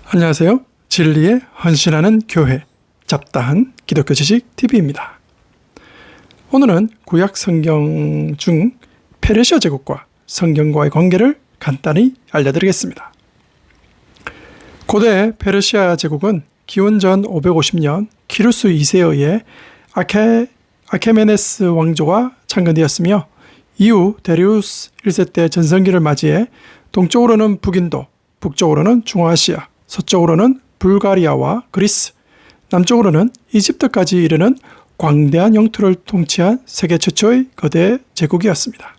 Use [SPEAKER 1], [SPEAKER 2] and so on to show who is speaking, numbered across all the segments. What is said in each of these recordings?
[SPEAKER 1] 안녕하세요. 진리에 헌신하는 교회 잡다한 기독교 지식 TV입니다. 오늘은 구약 성경 중 페르시아 제국과 성경과의 관계를 간단히 알려드리겠습니다. 고대 페르시아 제국은 기원전 550년 키루스 2세에 의해 아케메네스 왕조가 창건되었으며 이후 데리우스 1세 때 전성기를 맞이해 동쪽으로는 북인도, 북쪽으로는 중앙아시아, 서쪽으로는 불가리아와 그리스, 남쪽으로는 이집트까지 이르는 광대한 영토를 통치한 세계 최초의 거대 제국이었습니다.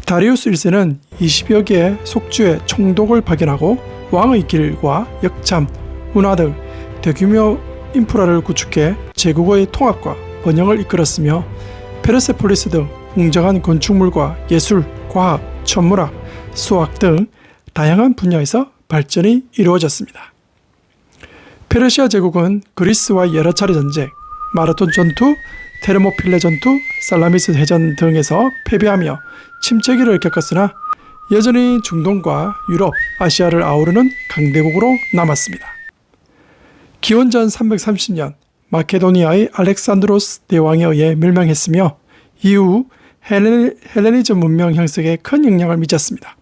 [SPEAKER 1] 다리우스 1세는 20여 개의 속주의 총독을 파견하고 왕의 길과 역참, 문화 등 대규모 인프라를 구축해 제국의 통합과 번영을 이끌었으며 페르세폴리스 등 웅장한 건축물과 예술, 과학, 천문학, 수학 등 다양한 분야에서 발전이 이루어졌습니다. 페르시아 제국은 그리스와 여러 차례 전쟁, 마라톤 전투, 테르모필레 전투, 살라미스 해전 등에서 패배하며 침체기를 겪었으나 여전히 중동과 유럽, 아시아를 아우르는 강대국으로 남았습니다. 기원전 330년 마케도니아의 알렉산드로스 대왕에 의해 멸망했으며 이후 헬레니즘 문명 형성에 큰 영향을 미쳤습니다.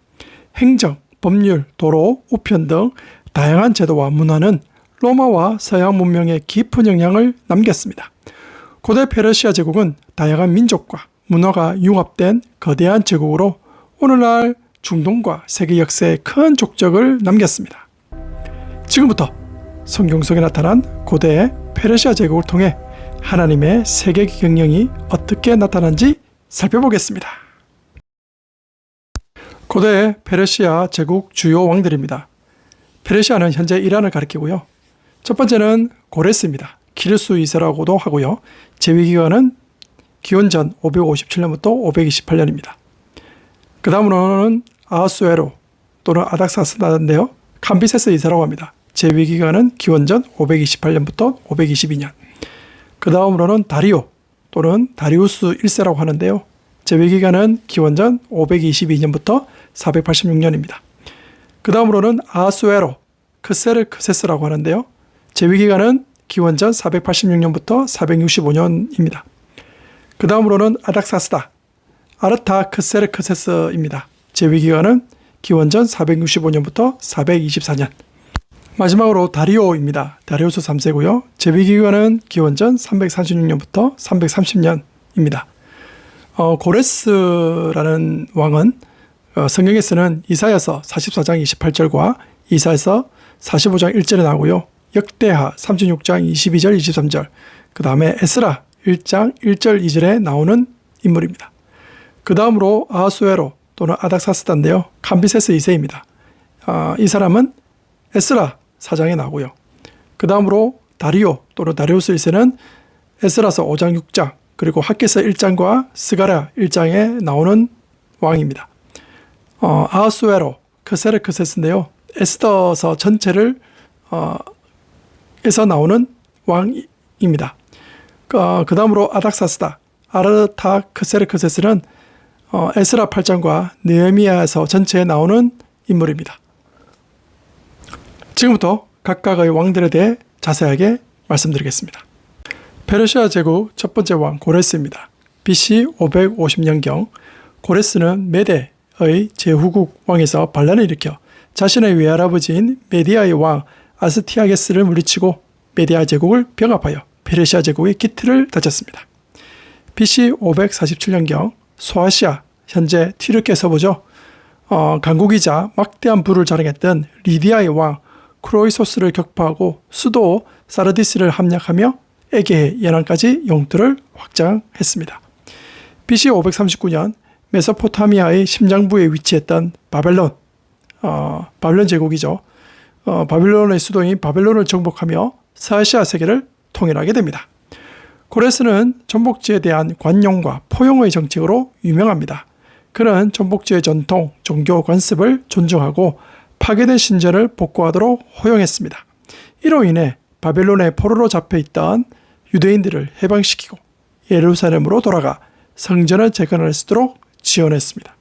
[SPEAKER 1] 행정, 법률, 도로, 우편 등 다양한 제도와 문화는 로마와 서양 문명에 깊은 영향을 남겼습니다. 고대 페르시아 제국은 다양한 민족과 문화가 융합된 거대한 제국으로 오늘날 중동과 세계 역사에 큰 족적을 남겼습니다. 지금부터 성경 속에 나타난 고대 페르시아 제국을 통해 하나님의 세계 경영이 어떻게 나타난지 살펴보겠습니다. 고대 페르시아 제국 주요 왕들입니다. 페르시아는 현재 이란을 가리키고요. 첫 번째는 고레스입니다. 키루스 2세라고도 하고요. 재위기간은 기원전 557년부터 528년입니다. 그 다음으로는 아하수에로 또는 아닥사스다인데요. 캄비세스 2세라고 합니다. 재위기간은 기원전 528년부터 522년. 그 다음으로는 다리오 또는 다리우스 1세라고 하는데요. 재위기간은 기원전 522년부터 486년입니다. 그 다음으로는 아하수에로 크세르크세스라고 하는데요. 재위기간은 기원전 486년부터 465년입니다. 그 다음으로는 아닥사스다 아르타크세르크세스입니다. 재위기간은 기원전 465년부터 424년. 마지막으로 다리오입니다. 다리우스 3세고요. 재위기간은 기원전 336년부터 330년입니다. 고레스라는 왕은 성경에서는 이사야서 44장 28절과 이사야서 45장 1절에 나오고요. 역대하 36장 22절 23절, 그 다음에 에스라 1장 1절 2절에 나오는 인물입니다. 그 다음으로 아하수에로 또는 아닥사스다인데요. 캄비세스 2세입니다. 이 사람은 에스라 4장에 나오고요. 그 다음으로 다리오 또는 다리우스 1세는 에스라서 5장 6장 그리고 학개서 1장과 스가랴 1장에 나오는 왕입니다. 아하수에로 크세르크세스인데요. 에스더서 전체를 에서 나오는 왕입니다. 그 다음으로 아닥사스다 아르타크세르크세스는 에스라 8장과 느헤미야서 전체에 나오는 인물입니다. 지금부터 각각의 왕들에 대해 자세하게 말씀드리겠습니다. 페르시아 제국 첫 번째 왕 고레스입니다. BC 550년경 고레스는 메대의 제후국 왕에서 반란을 일으켜 자신의 외할아버지인 메디아의 왕 아스티아게스를 물리치고 메디아 제국을 병합하여 페르시아 제국의 기틀을 다졌습니다. BC 547년경 소아시아 현재 튀르키예 서부죠. 강국이자 막대한 부를 자랑했던 리디아의 왕 크로이소스를 격파하고 수도 사르디스를 함락하며 에게해 연안까지 영토를 확장했습니다. BC 539년 메소포타미아의 심장부에 위치했던 바벨론 제국이죠. 바빌론의 수도인 바벨론을 정복하며 서아시아 세계를 통일하게 됩니다. 고레스는 전복지에 대한 관용과 포용의 정책으로 유명합니다. 그는 전복지의 전통, 종교 관습을 존중하고 파괴된 신전을 복구하도록 허용했습니다. 이로 인해 바벨론의 포로로 잡혀있던 유대인들을 해방시키고 예루살렘으로 돌아가 성전을 재건할 수 있도록 지원했습니다.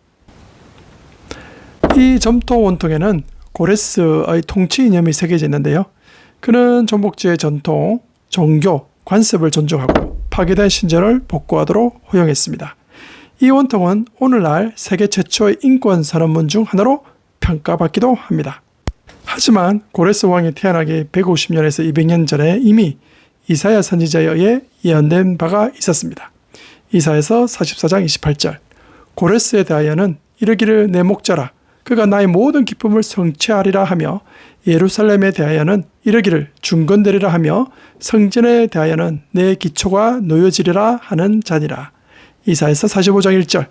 [SPEAKER 1] 이 점토 원통에는 고레스의 통치 이념이 새겨져 있는데요. 그는 전복지의 전통, 종교, 관습을 존중하고 파괴된 신전을 복구하도록 허용했습니다. 이 원통은 오늘날 세계 최초의 인권 선언문 중 하나로 평가받기도 합니다. 하지만 고레스 왕이 태어나기 150년에서 200년 전에 이미 이사야 선지자에 의해 예언된 바가 있었습니다. 이사야서 44장 28절 고레스에 대하여는 이르기를 내 목자라 그가 나의 모든 기쁨을 성취하리라 하며 예루살렘에 대하여는 이르기를 중건되리라 하며 성전에 대하여는 내 기초가 놓여지리라 하는 자니라. 이사야서 45장 1절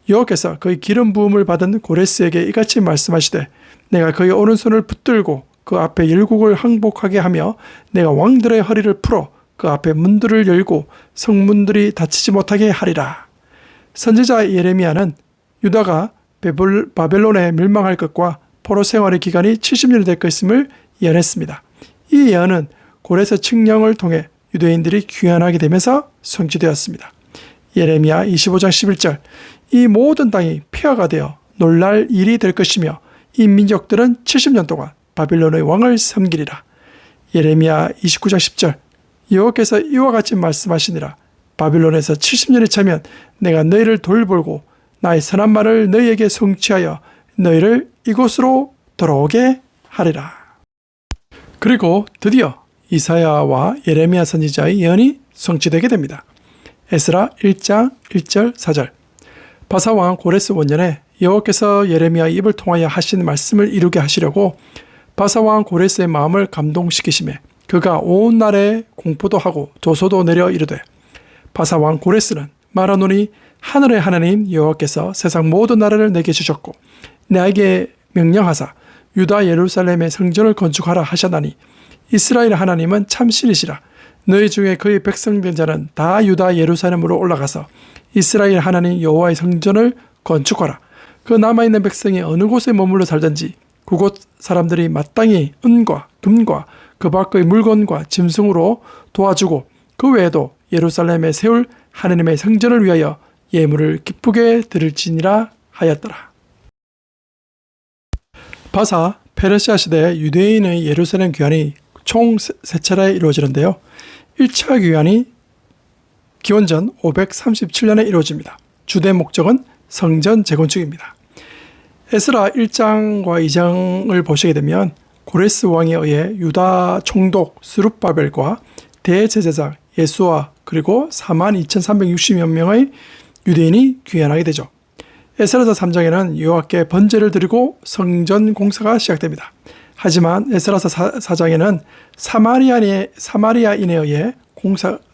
[SPEAKER 1] 여호와께서 그의 기름 부음을 받은 고레스에게 이같이 말씀하시되 내가 그의 오른손을 붙들고 그 앞에 열국을 항복하게 하며 내가 왕들의 허리를 풀어 그 앞에 문들을 열고 성문들이 닫히지 못하게 하리라. 선지자 예레미야는 유다가 바벨론에 멸망할 것과 포로 생활의 기간이 70년이 될 것임을 예언했습니다. 이 예언은 고레스 칙령을 통해 유대인들이 귀환하게 되면서 성취되었습니다. 예레미야 25장 11절 이 모든 땅이 폐허가 되어 놀랄 일이 될 것이며 이 민족들은 70년 동안 바빌론의 왕을 섬기리라. 예레미야 29장 10절 여호와께서 이와 같이 말씀하시니라. 바빌론에서 70년이 차면 내가 너희를 돌보고 나의 선한 말을 너희에게 성취하여 너희를 이곳으로 돌아오게 하리라. 그리고 드디어 이사야와 예레미야 선지자의 예언이 성취되게 됩니다. 에스라 1장 1절 4절 바사왕 고레스 원년에 여호와께서 예레미야의 입을 통하여 하신 말씀을 이루게 하시려고 바사왕 고레스의 마음을 감동시키시매 그가 온 날에 공포도 하고 조소도 내려 이르되 바사왕 고레스는 말하노니 하늘의 하나님 여호와께서 세상 모든 나라를 내게 주셨고 내게 명령하사 유다 예루살렘의 성전을 건축하라 하셨나니 이스라엘 하나님은 참신이시라. 너희 중에 그의 백성된 자는 다 유다 예루살렘으로 올라가서 이스라엘 하나님 여호와의 성전을 건축하라. 그 남아있는 백성이 어느 곳에 머물러 살든지 그곳 사람들이 마땅히 은과 금과 그 밖의 물건과 짐승으로 도와주고 그 외에도 예루살렘에 세울 하나님의 성전을 위하여 예물을 기쁘게 드릴지니라 하였더라. 바사 페르시아 시대 유대인의 예루살렘 귀환이 총 3차례 이루어지는데요. 1차 귀환이 기원전 537년에 이루어집니다. 주된 목적은 성전 재건축입니다. 에스라 1장과 2장을 보시게 되면 고레스 왕에 의해 유다 총독 스룹바벨과 대제사장 예수아 그리고 42,360여 명의 유대인이 귀환하게 되죠. 에스라서 3장에는 여호와께 번제를 드리고 성전 공사가 시작됩니다. 하지만 에스라서 4장에는 사마리아인에 의해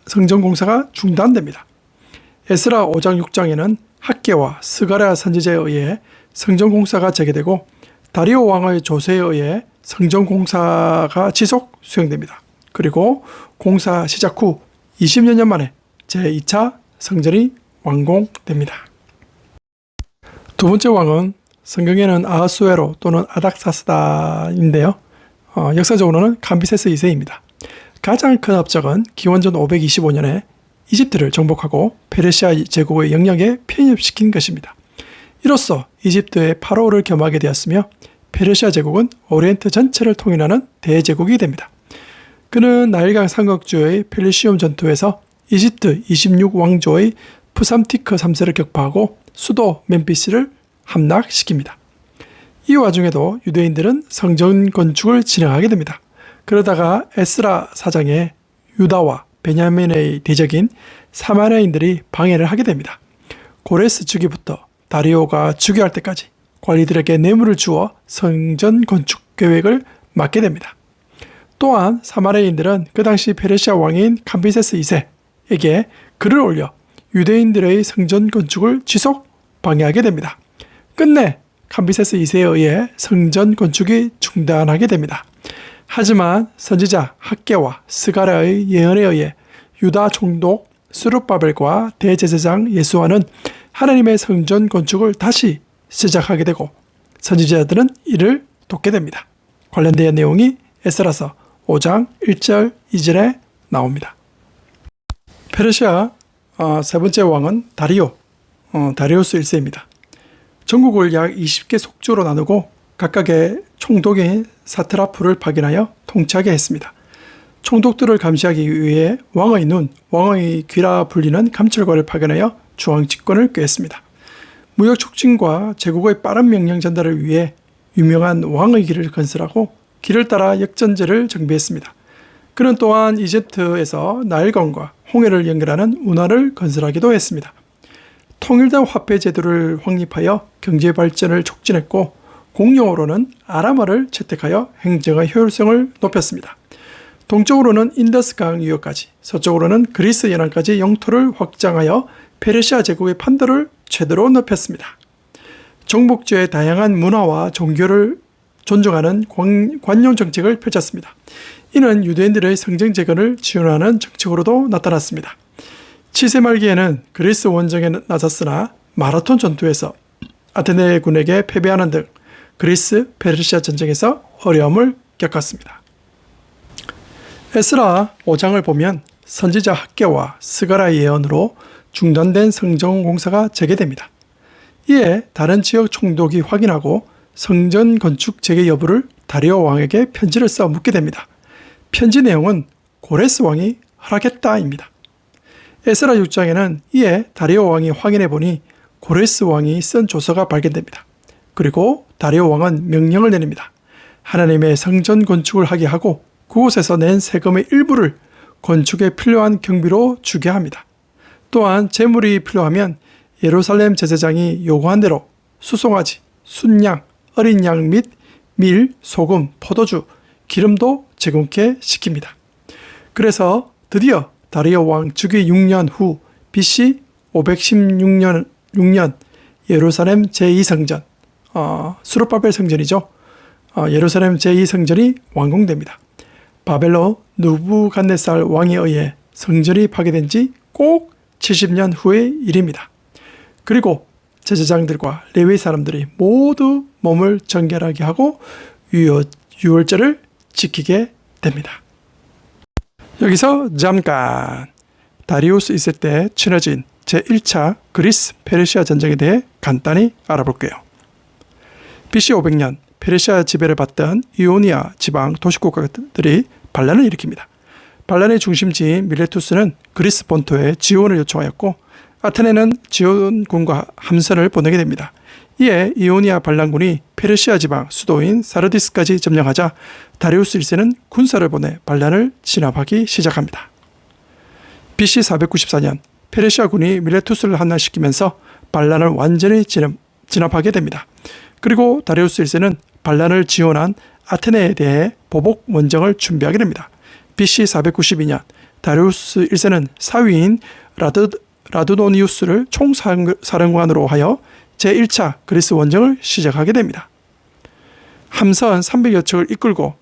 [SPEAKER 1] 성전 공사가 중단됩니다. 에스라 5장 6장에는 학개와 스가랴 선지자에 의해 성전 공사가 재개되고 다리오 왕의 조세에 의해 성전 공사가 지속 수행됩니다. 그리고 공사 시작 후 20여 년 만에 제2차 성전이 완공됩니다. 두 번째 왕은 성경에는 아하수에로 또는 아닥사스다인데요. 역사적으로는 감비세스 2세입니다. 가장 큰 업적은 기원전 525년에 이집트를 정복하고 페르시아 제국의 영역에 편입시킨 것입니다. 이로써 이집트의 파로를 겸하게 되었으며 페르시아 제국은 오리엔트 전체를 통일하는 대제국이 됩니다. 그는 나일강 삼국지의 펠리시움 전투에서 이집트 26왕조의 푸삼티크 3세를 격파하고 수도 멤피스를 함락시킵니다. 이 와중에도 유대인들은 성전 건축을 진행하게 됩니다. 그러다가 에스라 4장에 유다와 베냐민의 대적인 사마리아인들이 방해를 하게 됩니다. 고레스 주기부터 다리오가 즉위할 때까지 관리들에게 뇌물을 주어 성전 건축 계획을 맡게 됩니다. 또한 사마리아인들은 그 당시 페르시아 왕인 감비세스 2세에게 글을 올려 유대인들의 성전 건축을 지속 방해하게 됩니다. 끝내 감비세스 2세에 의해 성전 건축이 중단하게 됩니다. 하지만 선지자 학개와 스가랴의 예언에 의해 유다 총독 스룹바벨과 대제사장 예수아는 하나님의 성전 건축을 다시 시작하게 되고 선지자들은 이를 돕게 됩니다. 관련된 내용이 에스라서 5장 1절 2절에 나옵니다. 페르시아 세 번째 왕은 다리오스 1세입니다. 전국을 약 20개 속주로 나누고 각각의 총독인 사트라프를 파견하여 통치하게 했습니다. 총독들을 감시하기 위해 왕의 눈, 왕의 귀라 불리는 감찰관을 파견하여 중앙 집권을 꾀했습니다. 무역 촉진과 제국의 빠른 명령 전달을 위해 유명한 왕의 길을 건설하고 길을 따라 역전제를 정비했습니다. 그는 또한 이집트에서 나일강과 홍해를 연결하는 운하를 건설하기도 했습니다. 통일된 화폐 제도를 확립하여 경제 발전을 촉진했고 공용어로는 아람어를 채택하여 행정의 효율성을 높였습니다. 동쪽으로는 인더스강 유역까지, 서쪽으로는 그리스 연안까지 영토를 확장하여 페르시아 제국의 판도를 최대로 높였습니다. 정복제의 다양한 문화와 종교를 존중하는 관용 정책을 펼쳤습니다. 이는 유대인들의 성정 재건을 지원하는 정책으로도 나타났습니다. 7세 말기에는 그리스 원정에 나섰으나 마라톤 전투에서 아테네군에게 패배하는 등 그리스 페르시아 전쟁에서 어려움을 겪었습니다. 에스라 5장을 보면 선지자 학개와 스가랴의 예언으로 중단된 성전 공사가 재개됩니다. 이에 다른 지역 총독이 확인하고 성전 건축 재개 여부를 다리오 왕에게 편지를 써 묻게 됩니다. 편지 내용은 고레스 왕이 허락했다입니다. 에스라 6장에는 이에 다리오 왕이 확인해 보니 고레스 왕이 쓴 조서가 발견됩니다. 그리고 다리오 왕은 명령을 내립니다. 하나님의 성전 건축을 하게 하고 그곳에서 낸 세금의 일부를 건축에 필요한 경비로 주게 합니다. 또한 재물이 필요하면 예루살렘 제사장이 요구한 대로 수송아지, 순양, 어린 양 및 밀, 소금, 포도주, 기름도 제공케 시킵니다. 그래서 드디어 다리오 왕 즉위 6년 후 BC 516년 예루살렘 제2성전, 수르바벨 성전이죠. 예루살렘 제2성전이 완공됩니다. 바벨론 느부갓네살 왕에 의해 성전이 파괴된 지 꼭 70년 후의 일입니다. 그리고 제사장들과 레위 사람들이 모두 몸을 정결하게 하고 유월절을 지키게 됩니다. 여기서 잠깐 다리우스 1세 때 치러진 제1차 그리스 페르시아 전쟁에 대해 간단히 알아볼게요. BC 500년 페르시아 지배를 받던 이오니아 지방 도시국가들이 반란을 일으킵니다. 반란의 중심지인 밀레투스는 그리스 본토에 지원을 요청하였고 아테네는 지원군과 함선을 보내게 됩니다. 이에 이오니아 반란군이 페르시아 지방 수도인 사르디스까지 점령하자 다리우스 1세는 군사를 보내 반란을 진압하기 시작합니다. BC 494년 페르시아군이 밀레투스를 함락시키면서 반란을 완전히 진압하게 됩니다. 그리고 다리우스 1세는 반란을 지원한 아테네에 대해 보복 원정을 준비하게 됩니다. BC 492년 다리우스 1세는 사위인 라두노니우스를 총사령관으로 하여 제1차 그리스 원정을 시작하게 됩니다. 함선 300여 척을 이끌고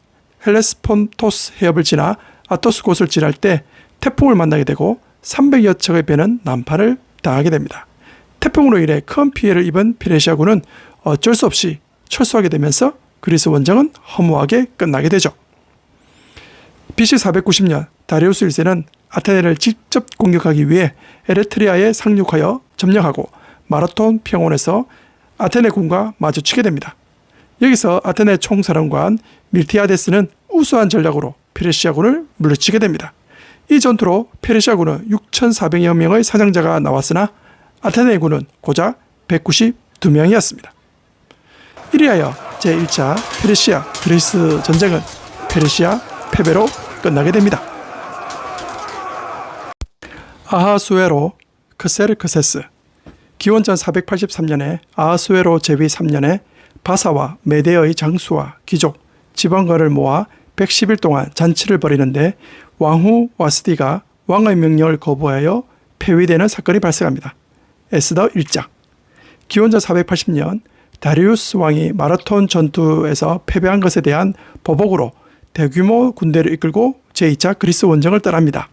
[SPEAKER 1] 헬레스폰토스 해협을 지나 아토스 곳을 지날 때 태풍을 만나게 되고 300여 척의 배는 난파를 당하게 됩니다. 태풍으로 인해 큰 피해를 입은 페르시아군은 어쩔 수 없이 철수하게 되면서 그리스 원정은 허무하게 끝나게 되죠. BC 490년 다리우스 1세는 아테네를 직접 공격하기 위해 에레트리아에 상륙하여 점령하고 마라톤 평원에서 아테네군과 마주치게 됩니다. 여기서 아테네 총사령관 밀티아데스는 우수한 전략으로 페르시아군을 물리치게 됩니다. 이 전투로 페르시아군은 6,400여 명의 사냥자가 나왔으나 아테네군은 고작 192명이었습니다. 이리하여 제1차 페르시아 그리스 전쟁은 페르시아 패배로 끝나게 됩니다. 아하수에로 크세르크세스 기원전 483년에 아하수에로 제위 3년에 바사와 메데의 장수와 귀족, 지방관을 모아 110일 동안 잔치를 벌이는데 왕후 와스디가 왕의 명령을 거부하여 폐위되는 사건이 발생합니다. 에스더 1장 기원전 480년 다리우스 왕이 마라톤 전투에서 패배한 것에 대한 보복으로 대규모 군대를 이끌고 제2차 그리스 원정을 떠납니다.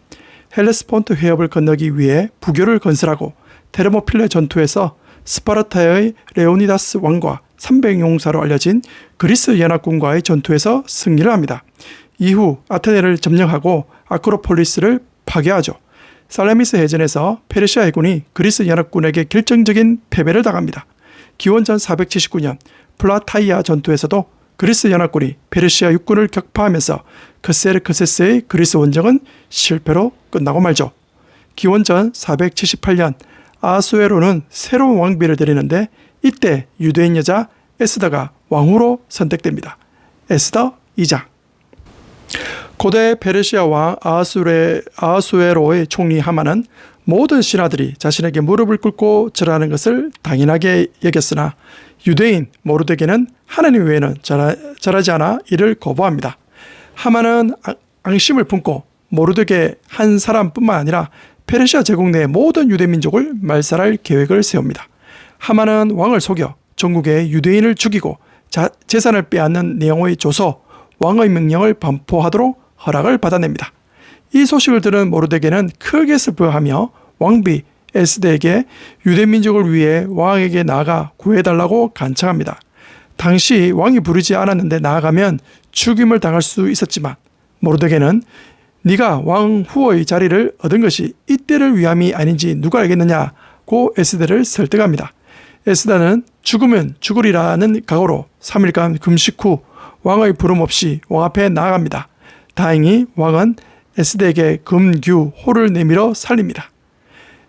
[SPEAKER 1] 헬레스폰트 해협을 건너기 위해 부교를 건설하고 테르모필레 전투에서 스파르타의 레오니다스 왕과 300용사로 알려진 그리스 연합군과의 전투에서 승리를 합니다. 이후 아테네를 점령하고 아크로폴리스를 파괴하죠. 살라미스 해전에서 페르시아 해군이 그리스 연합군에게 결정적인 패배를 당합니다. 기원전 479년 플라타이아 전투에서도 그리스 연합군이 페르시아 육군을 격파하면서 크세르크세스의 그리스 원정은 실패로 끝나고 말죠. 기원전 478년 아하수에로는 새로운 왕비를 데리는데 이때 유대인 여자 에스더가 왕후로 선택됩니다. 에스더 2장. 고대 페르시아 왕 아하수에로의 총리 하만은 모든 신하들이 자신에게 무릎을 꿇고 절하는 것을 당연하게 여겼으나 유대인 모르드게는 하나님 외에는 절하지 않아 이를 거부합니다. 하만은 앙심을 품고 모르드게 한 사람뿐만 아니라 페르시아 제국 내 모든 유대 민족을 말살할 계획을 세웁니다. 하만은 왕을 속여 전국의 유대인을 죽이고 재산을 빼앗는 내용의 조서, 왕의 명령을 반포하도록 허락을 받아냅니다. 이 소식을 들은 모르드게는 크게 슬퍼하며 왕비 에스더에게 유대 민족을 위해 왕에게 나아가 구해달라고 간청합니다. 당시 왕이 부르지 않았는데 나아가면 죽임을 당할 수 있었지만 모르드게는 네가 왕 후의 자리를 얻은 것이 이때를 위함이 아닌지 누가 알겠느냐고 에스더를 설득합니다. 에스더는 죽으면 죽으리라는 각오로 3일간 금식 후 왕의 부름 없이 왕 앞에 나아갑니다. 다행히 왕은 에스더에게 금규 호를 내밀어 살립니다.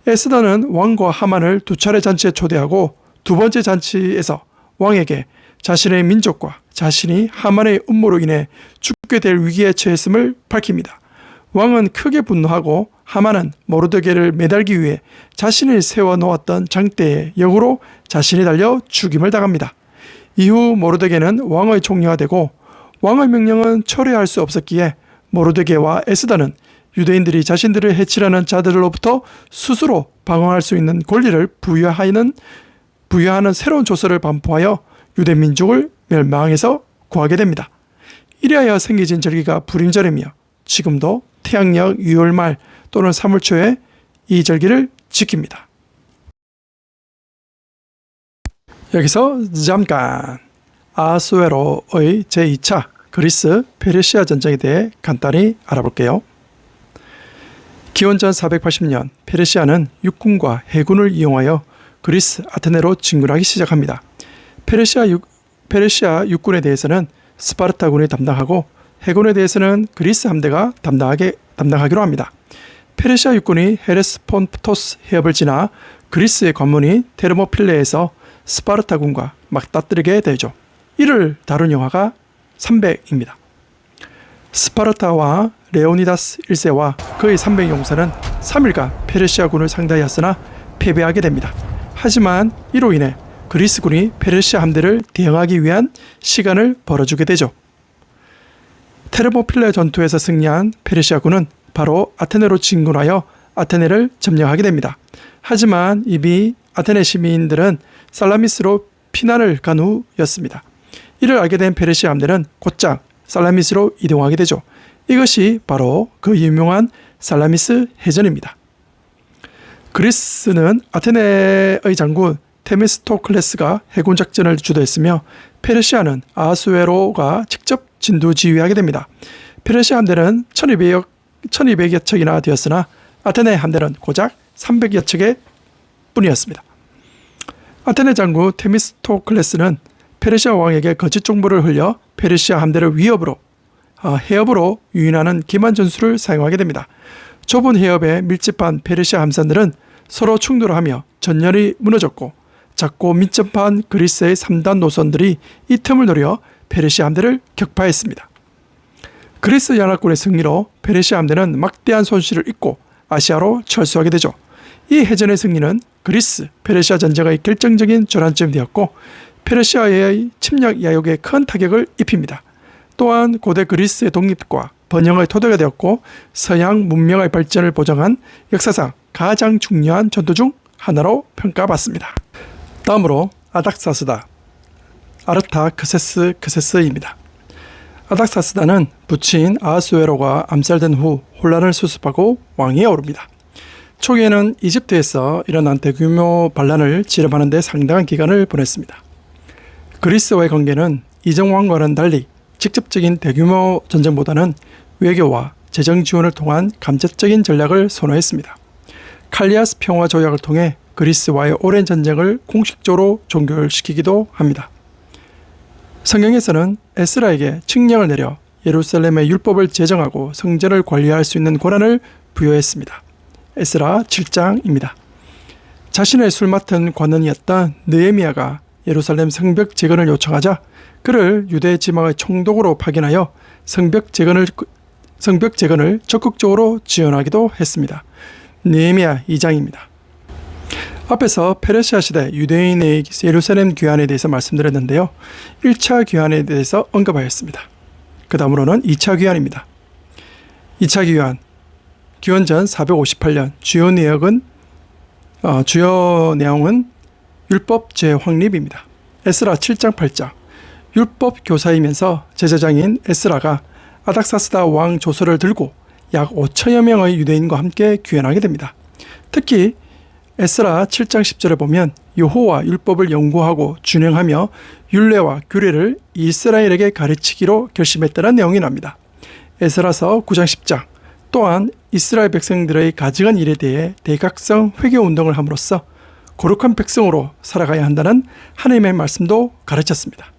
[SPEAKER 1] 에스더는 왕과 하만을 두 차례 잔치에 초대하고 두 번째 잔치에서 왕에게 자신의 민족과 자신이 하만의 음모로 인해 죽게 될 위기에 처했음을 밝힙니다. 왕은 크게 분노하고 하만은 모르드게를 매달기 위해 자신이 세워놓았던 장대에 역으로 자신이 달려 죽임을 당합니다. 이후 모르드게는 왕의 총리가 되고 왕의 명령은 철회할 수 없었기에 모르드게와 에스더는 유대인들이 자신들을 해치려는 자들로부터 스스로 방어할 수 있는 권리를 부여하는 새로운 조서를 반포하여 유대 민족을 멸망에서 구하게 됩니다. 이리하여 생겨진 절기가 불임절이며 지금도 태양력 6월 말 또는 3월 초에 이 절기를 지킵니다. 여기서 잠깐 아하수에로의 제2차 그리스 페르시아 전쟁에 대해 간단히 알아볼게요. 기원전 480년 페르시아는 육군과 해군을 이용하여 그리스 아테네로 진군하기 시작합니다. 페르시아 육군에 대해서는 스파르타군이 담당하고 해군에 대해서는 그리스 함대가 담당하기로 합니다. 페르시아 육군이 헬레스폰토스 해협을 지나 그리스의 관문인 테르모필레에서 스파르타군과 맞닥뜨리게 되죠. 이를 다룬 영화가 300입니다. 스파르타와 레오니다스 1세와 그의 300용사는 3일간 페르시아군을 상대하였으나 패배하게 됩니다. 하지만 이로 인해 그리스군이 페르시아 함대를 대응하기 위한 시간을 벌어주게 되죠. 테르모필레 전투에서 승리한 페르시아군은 바로 아테네로 진군하여 아테네를 점령하게 됩니다. 하지만 이미 아테네 시민들은 살라미스로 피난을 간 후였습니다. 이를 알게 된 페르시아 함대는 곧장 살라미스로 이동하게 되죠. 이것이 바로 그 유명한 살라미스 해전입니다. 그리스는 아테네의 장군 테미스토클레스가 해군 작전을 주도했으며 페르시아는 아하수에로가 직접 진두 지휘하게 됩니다. 페르시아 함대는 1200여 척이나 되었으나 아테네 함대는 고작 300여 척의 뿐이었습니다. 아테네 장군 테미스토클레스는 페르시아 왕에게 거짓 정보를 흘려 페르시아 함대를 해협으로 유인하는 기만 전술을 사용하게 됩니다. 좁은 해협에 밀집한 페르시아 함선들은 서로 충돌하며 전열이 무너졌고 작고 밀접한 그리스의 3단 노선들이 이 틈을 노려 페르시아 함대를 격파했습니다. 그리스 연합군의 승리로 페르시아 함대는 막대한 손실을 입고 아시아로 철수하게 되죠. 이 해전의 승리는 그리스 페르시아 전쟁의 결정적인 전환점이 되었고 페르시아의 침략 야욕에 큰 타격을 입힙니다. 또한 고대 그리스의 독립과 번영의 토대가 되었고 서양 문명의 발전을 보장한 역사상 가장 중요한 전투 중 하나로 평가받습니다. 다음으로 아닥사스다, 아르타크세스입니다. 아닥사스다는 부친 아하수에로가 암살된 후 혼란을 수습하고 왕위에 오릅니다. 초기에는 이집트에서 일어난 대규모 반란을 지렴하는 데 상당한 기간을 보냈습니다. 그리스와의 관계는 이전 왕과는 달리 직접적인 대규모 전쟁보다는 외교와 재정 지원을 통한 간접적인 전략을 선호했습니다. 칼리아스 평화 조약을 통해 그리스와의 오랜 전쟁을 공식적으로 종결시키기도 합니다. 성경에서는 에스라에게 칙령을 내려 예루살렘의 율법을 제정하고 성전을 관리할 수 있는 권한을 부여했습니다. 에스라 7장입니다. 자신의 술 맡은 관원이었던 느헤미야가 예루살렘 성벽 재건을 요청하자 그를 유대 지방의 총독으로 파견하여 성벽 재건을 적극적으로 지원하기도 했습니다. 느헤미야 2장입니다. 앞에서 페르시아 시대 유대인의 예루살렘 귀환에 대해서 말씀드렸는데요. 1차 귀환에 대해서 언급하였습니다. 그 다음으로는 2차 귀환입니다. 2차 귀환, 기원전 458년 주요 내용은 율법 재확립입니다. 에스라 7장 8장 율법 교사이면서 제사장인 에스라가 아닥사스다 왕 조서를 들고 약 5천여 명의 유대인과 함께 귀환하게 됩니다. 특히 에스라 7장 10절에 보면 여호와 율법을 연구하고 준행하며 율례와 규례를 이스라엘에게 가르치기로 결심했다는 내용이 납니다. 에스라서 9장 10장 또한 이스라엘 백성들의 가증한 일에 대해 대각성 회개운동을 함으로써 거룩한 백성으로 살아가야 한다는 하나님의 말씀도 가르쳤습니다.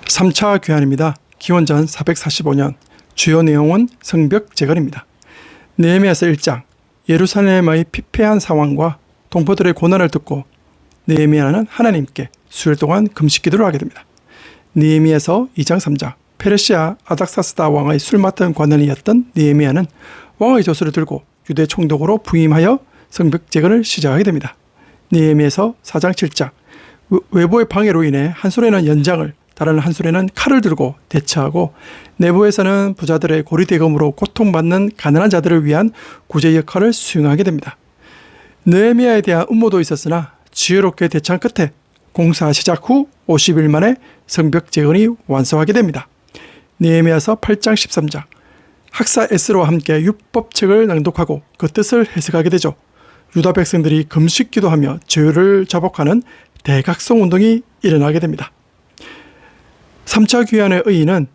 [SPEAKER 1] 3차 귀환입니다. 기원전 445년 주요 내용은 성벽 재건입니다. 느헤미야서 1장 예루살렘의 피폐한 상황과 동포들의 고난을 듣고 느헤미야는 하나님께 수일 동안 금식 기도를 하게 됩니다. 느헤미야서 2장 3장 페르시아 아닥사스다 왕의 술 맡은 관원이었던 느헤미야는 왕의 조서를 들고 유대 총독으로 부임하여 성벽 재건을 시작하게 됩니다. 느헤미야서 4장 7장 외부의 방해로 인해 한 손에는 연장을 다른 한 손에는 칼을 들고 대처하고 내부에서는 부자들의 고리대금으로 고통받는 가난한 자들을 위한 구제 역할을 수행하게 됩니다. 느헤미야에 대한 음모도 있었으나 지혜롭게 대처한 끝에 공사 시작 후 50일 만에 성벽 재건이 완성하게 됩니다. 느헤미야서 8장 13장 학사 에스라와 함께 율법책을 낭독하고 그 뜻을 해석하게 되죠. 유다 백성들이 금식 기도하며 죄를 자복하는 대각성 운동이 일어나게 됩니다. 3차 귀환의 의의는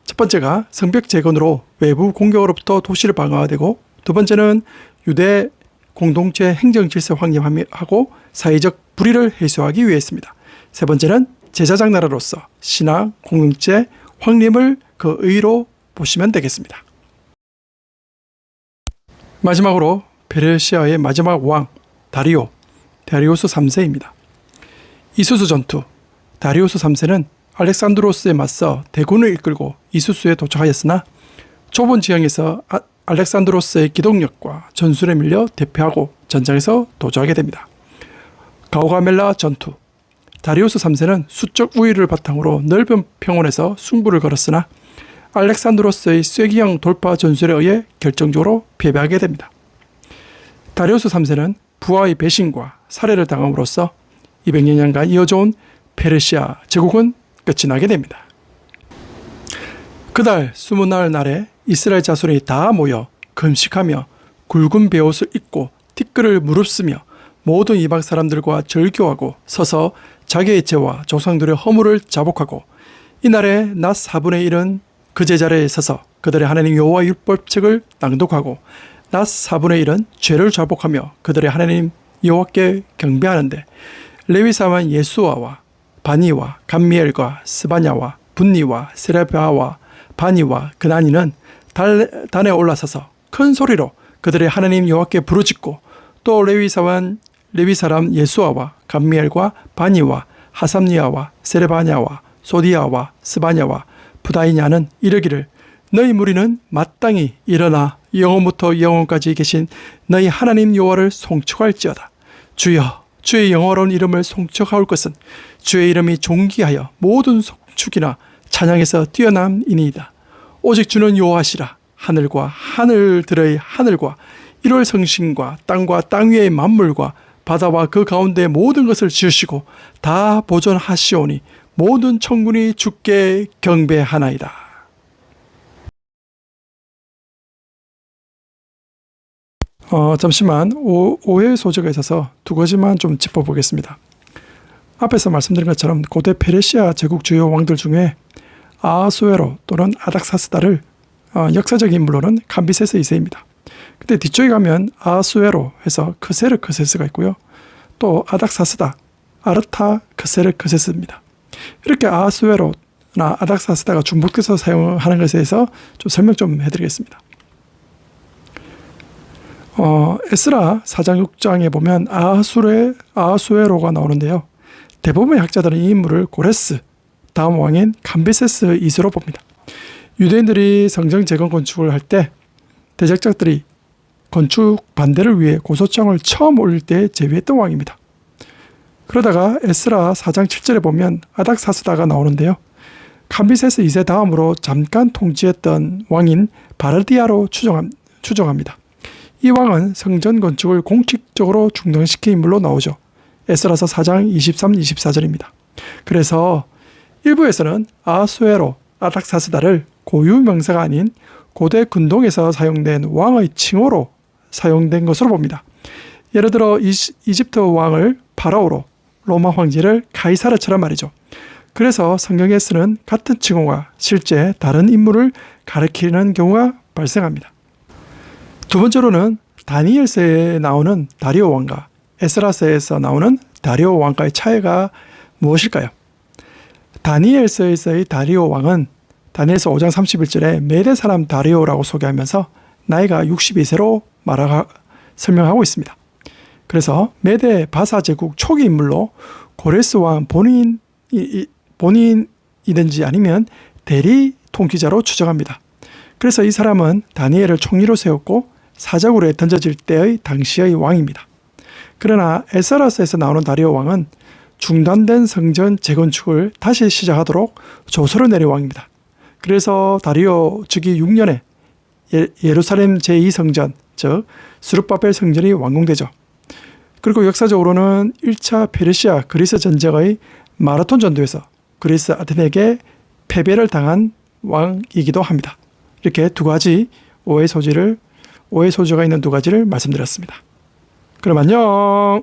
[SPEAKER 1] 첫 번째가 성벽 재건으로 외부 공격으로부터 도시를 방어하되고 두 번째는 유대 공동체 행정 질서 확립하고 사회적 불의를 해소하기 위해서입니다. 세 번째는 제사장 나라로서 신앙 공동체 확립을 그 의의로 보시면 되겠습니다. 마지막으로 페르시아의 마지막 왕 다리우스 3세입니다. 이수수 전투 다리우스 3세는 알렉산드로스에 맞서 대군을 이끌고 이수수에 도착하였으나 좁은 지형에서 알렉산드로스의 기동력과 전술에 밀려 대패하고 전장에서 도주하게 됩니다. 가우가멜라 전투 다리우스 3세는 수적 우위를 바탕으로 넓은 평원에서 승부를 걸었으나 알렉산드로스의 쐐기형 돌파 전술에 의해 결정적으로 패배하게 됩니다. 다리우스 3세는 부하의 배신과 살해를 당함으로써 200여 년간 이어져온 페르시아 제국은 끝이 나게 됩니다. 그달 20날 날에 이스라엘 자손이 다 모여 금식하며 굵은 베옷을 입고 티끌을 무릅쓰며 모든 이방 사람들과 절교하고 서서 자기의 죄와 조상들의 허물을 자복하고 이날에 낮 4분의 1은 그 제자리에 서서 그들의 하나님 여호와 율법책을 낭독하고 낮 4분의 1은 죄를 자복하며 그들의 하나님 여호와께 경배하는데 레위 사람 예수아와 바니와 감미엘과 스바냐와 분니와 세레바와 바니와 그나니는 단에 올라서서 큰 소리로 그들의 하나님 여호와께 부르짖고 또 레위 사람 예수아와 감미엘과 바니와 하삼니아와 세레바냐와 소디아와 스바냐와 부다이냐는 이르기를 너희 무리는 마땅히 일어나 영원부터 영원까지 계신 너희 하나님 여호와를 송축할지어다. 주여 주의 영화로운 이름을 송축하올 것은 주의 이름이 존귀하여 모든 송축이나 찬양에서 뛰어남이니이다. 오직 주는 여호와시라. 하늘과 하늘들의 하늘과 1월 성신과 땅과 땅 위의 만물과 바다와 그 가운데 모든 것을 지으시고 다 보존하시오니 모든 천군이 주께 경배하나이다. 잠시만 오해 소지가 있어서 두 가지만 좀 짚어보겠습니다. 앞에서 말씀드린 것처럼 고대 페르시아 제국 주요 왕들 중에 아하수에로 또는 아닥사스다를 역사적인 인물로는 캄비세스 2세입니다. 근데 뒤쪽에 가면 아하수에로 해서 크세르크세스가 있고요. 또 아닥사스다, 아르타크세르크세스입니다. 이렇게 아하수에로나 아닥사스다가 중복돼서 사용하는 것에 대해서 좀 설명 좀 해드리겠습니다. 에스라 4장 6장에 보면 아하수에로가 나오는데요. 대부분의 학자들은 이 인물을 고레스, 다음 왕인 감비세스 2세로 봅니다. 유대인들이 성전 재건 건축을 할 때 대적자들이 건축 반대를 위해 고소장을 처음 올릴 때 제위했던 왕입니다. 그러다가 에스라 4장 7절에 보면 아닥사스다가 나오는데요. 감비세스 2세 다음으로 잠깐 통치했던 왕인 바르디아로 추정합니다. 이 왕은 성전 건축을 공식적으로 중단시킨 인물로 나오죠. 에스라서 4장 23, 24절입니다. 그래서 일부에서는 아하수에로, 아닥사스다를 고유 명사가 아닌 고대 근동에서 사용된 왕의 칭호로 사용된 것으로 봅니다. 예를 들어 이집트 왕을 파라오로, 로마 황제를 가이사르처럼 말이죠. 그래서 성경에 쓰는 같은 칭호가 실제 다른 인물을 가리키는 경우가 발생합니다. 두 번째로는 다니엘서에 나오는 다리오 왕과 에스라서에서 나오는 다리오 왕과의 차이가 무엇일까요? 다니엘서에서의 다리오 왕은 다니엘서 5장 31절에 메대 사람 다리오라고 소개하면서 나이가 62세로 설명하고 있습니다. 그래서 메대 바사 제국 초기 인물로 고레스 왕 본인이든지 아니면 대리 통치자로 추정합니다. 그래서 이 사람은 다니엘을 총리로 세웠고 사자굴에 던져질 때의 당시의 왕입니다. 그러나 에스라서에서 나오는 다리오 왕은 중단된 성전 재건축을 다시 시작하도록 조서를 내린 왕입니다. 그래서 다리오 즉위 6년에 예루살렘 제2성전, 즉 스룹바벨 성전이 완공되죠. 그리고 역사적으로는 1차 페르시아 그리스 전쟁의 마라톤 전투에서 그리스 아테네에게 패배를 당한 왕이기도 합니다. 이렇게 두 가지 오해 소지가 있는 두 가지를 말씀드렸습니다. 그럼 안녕.